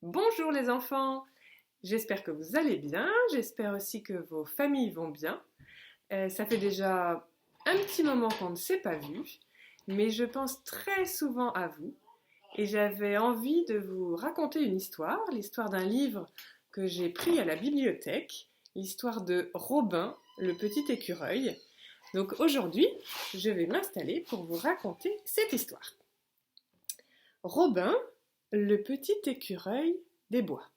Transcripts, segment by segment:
Bonjour les enfants, j'espère que vous allez bien, j'espère aussi que vos familles vont bien. Ça fait déjà un petit moment qu'on ne s'est pas vu, mais je pense très souvent à vous et j'avais envie de vous raconter une histoire, l'histoire d'un livre que j'ai pris à la bibliothèque, l'histoire de Robin, le petit écureuil. Donc aujourd'hui, je vais m'installer pour vous raconter cette histoire. Robin, le petit écureuil des bois.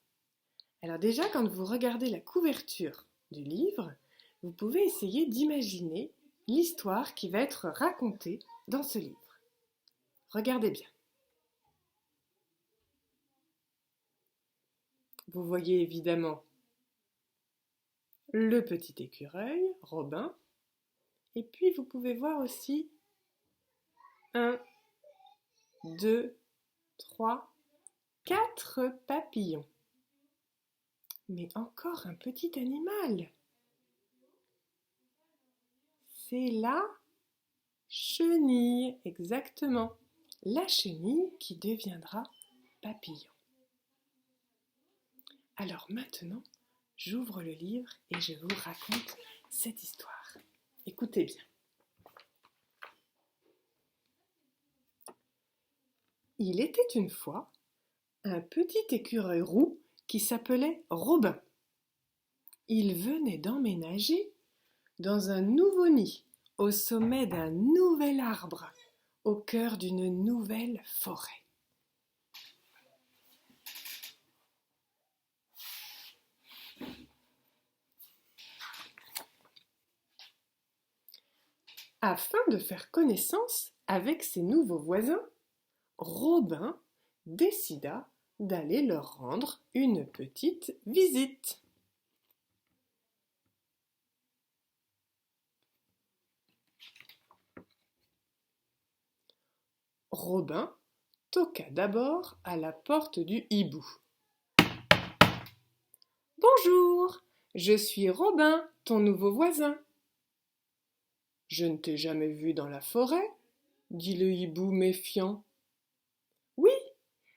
Alors déjà, quand vous regardez la couverture du livre, vous pouvez essayer d'imaginer l'histoire qui va être racontée dans ce livre. Regardez bien. Vous voyez évidemment le petit écureuil, Robin, et puis vous pouvez voir aussi 1, 2, 3, 4 papillons. Mais encore un petit animal. C'est la chenille, exactement. La chenille qui deviendra papillon. Alors maintenant, j'ouvre le livre et je vous raconte cette histoire. Écoutez bien. Il était une fois un petit écureuil roux qui s'appelait Robin. Il venait d'emménager dans un nouveau nid, au sommet d'un nouvel arbre, au cœur d'une nouvelle forêt. Afin de faire connaissance avec ses nouveaux voisins, Robin décida d'aller leur rendre une petite visite. Robin toqua d'abord à la porte du hibou. « Bonjour, je suis Robin, ton nouveau voisin. »« Je ne t'ai jamais vu dans la forêt, » dit le hibou méfiant. « Oui,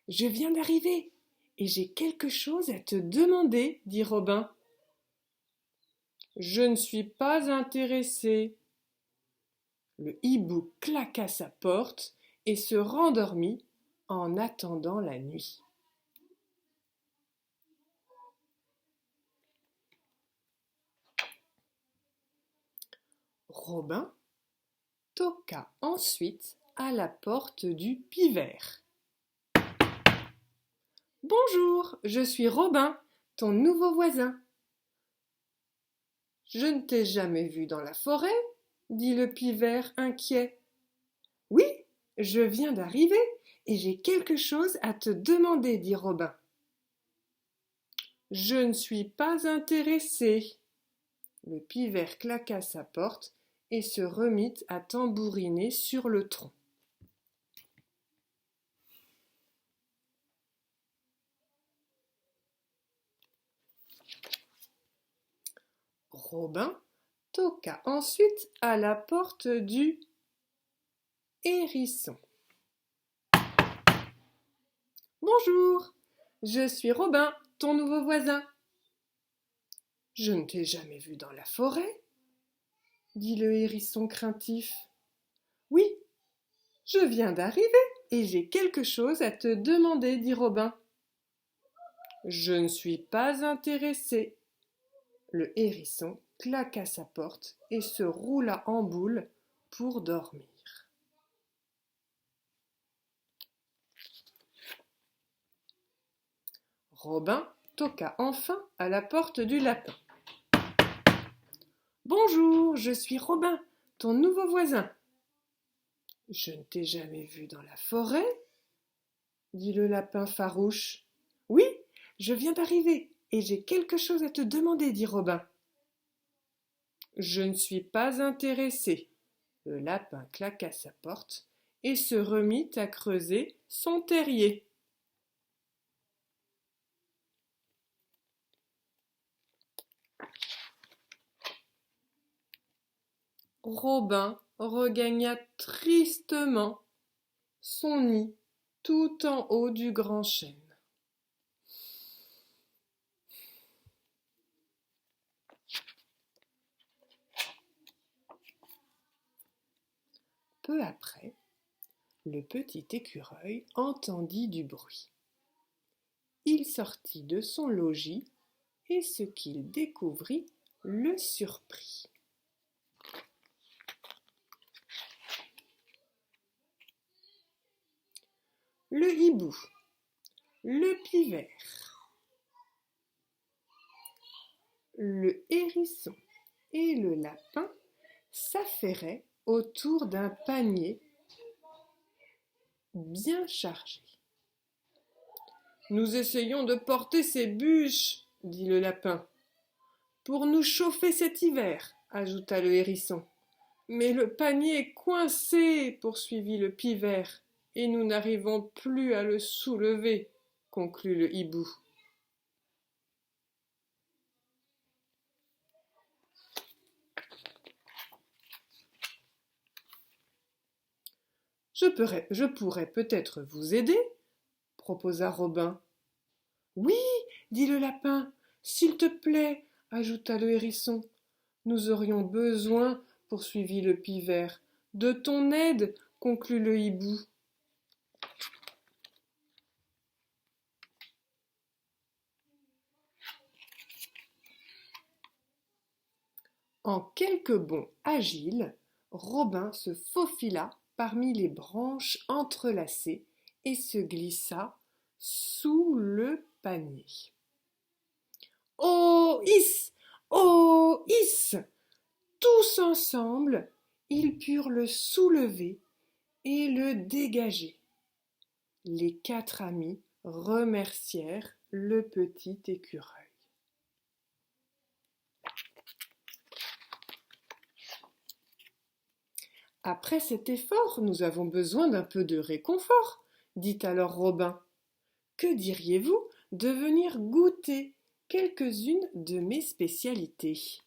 je viens d'arriver et j'ai quelque chose à te demander, » dit Robin. « Je ne suis pas intéressé. » Le hibou claqua sa porte et se rendormit en attendant la nuit. Robin toqua ensuite à la porte du pivert. « Bonjour, je suis Robin, ton nouveau voisin. »« Je ne t'ai jamais vu dans la forêt, » dit le pivert inquiet. « Oui, je viens d'arriver et j'ai quelque chose à te demander, » dit Robin. « Je ne suis pas intéressé. » Le pivert claqua sa porte et se remit à tambouriner sur le tronc. Robin toqua ensuite à la porte du hérisson. « Bonjour, je suis Robin, ton nouveau voisin. »« Je ne t'ai jamais vu dans la forêt, » dit le hérisson craintif. « Oui, je viens d'arriver et j'ai quelque chose à te demander, » dit Robin. « Je ne suis pas intéressé. » Le hérisson claqua sa porte et se roula en boule pour dormir. Robin toqua enfin à la porte du lapin. « Bonjour, je suis Robin, ton nouveau voisin. »« Je ne t'ai jamais vu dans la forêt, » dit le lapin farouche. « Oui, je viens d'arriver et j'ai quelque chose à te demander, » dit Robin. « Je ne suis pas intéressé. » Le lapin claqua sa porte et se remit à creuser son terrier. Robin regagna tristement son nid tout en haut du grand chêne. peu après, le petit écureuil entendit du bruit. Il sortit de son logis et ce qu'il découvrit le surprit. Le hibou, le pivert, le hérisson et le lapin s'affairaient autour d'un panier bien chargé. « Nous essayons de porter ces bûches, dit le lapin. Pour nous chauffer cet hiver, ajouta le hérisson. Mais le panier est coincé, poursuivit le pivert, et nous n'arrivons plus à le soulever, conclut le hibou. Je pourrais peut-être vous aider, proposa Robin. Oui, dit le lapin, s'il te plaît, ajouta le hérisson. Nous aurions besoin, poursuivit le pivert, de ton aide, conclut le hibou. En quelques bonds agiles, Robin se faufila parmi les branches entrelacées et se glissa sous le panier. Oh, hiss! Oh, hiss! Tous ensemble, ils purent le soulever et le dégager. Les 4 amis remercièrent le petit écureuil. Après cet effort, nous avons besoin d'un peu de réconfort, dit alors Robin. Que diriez-vous de venir goûter quelques-unes de mes spécialités ?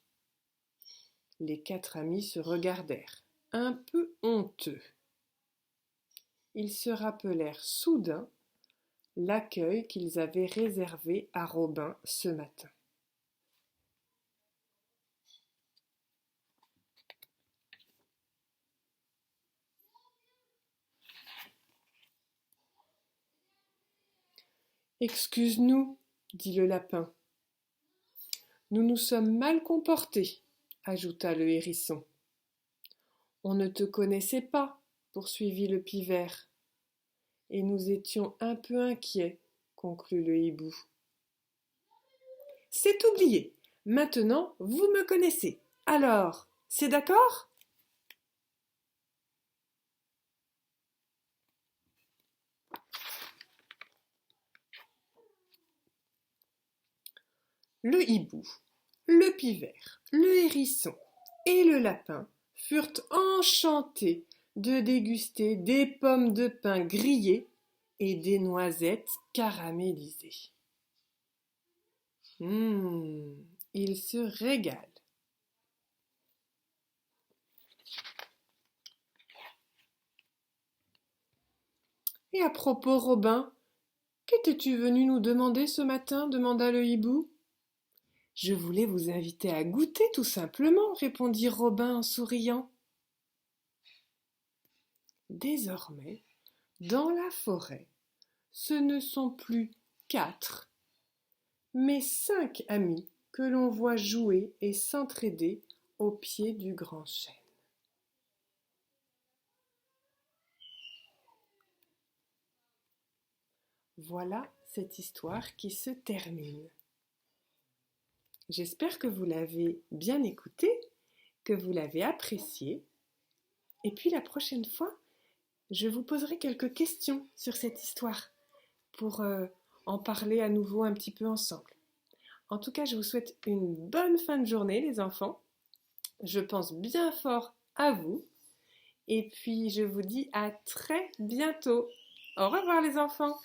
Les 4 amis se regardèrent, un peu honteux. Ils se rappelèrent soudain l'accueil qu'ils avaient réservé à Robin ce matin. Excuse-nous, dit le lapin. Nous nous sommes mal comportés, ajouta le hérisson. On ne te connaissait pas, poursuivit le pivert. Et nous étions un peu inquiets, conclut le hibou. C'est oublié. Maintenant, vous me connaissez. Alors, c'est d'accord ? Le hibou, le pivert, le hérisson et le lapin furent enchantés de déguster des pommes de pin grillées et des noisettes caramélisées. Ils se régalent. Et à propos, Robin, qu'étais-tu venu nous demander ce matin ? Demanda le hibou. Je voulais vous inviter à goûter, tout simplement, répondit Robin en souriant. Désormais, dans la forêt, ce ne sont plus 4, mais 5 amis que l'on voit jouer et s'entraider au pied du grand chêne. Voilà cette histoire qui se termine. J'espère que vous l'avez bien écoutée, que vous l'avez appréciée. Et puis la prochaine fois, je vous poserai quelques questions sur cette histoire pour en parler à nouveau un petit peu ensemble. En tout cas, je vous souhaite une bonne fin de journée, les enfants. Je pense bien fort à vous. Et puis, je vous dis à très bientôt. Au revoir, les enfants.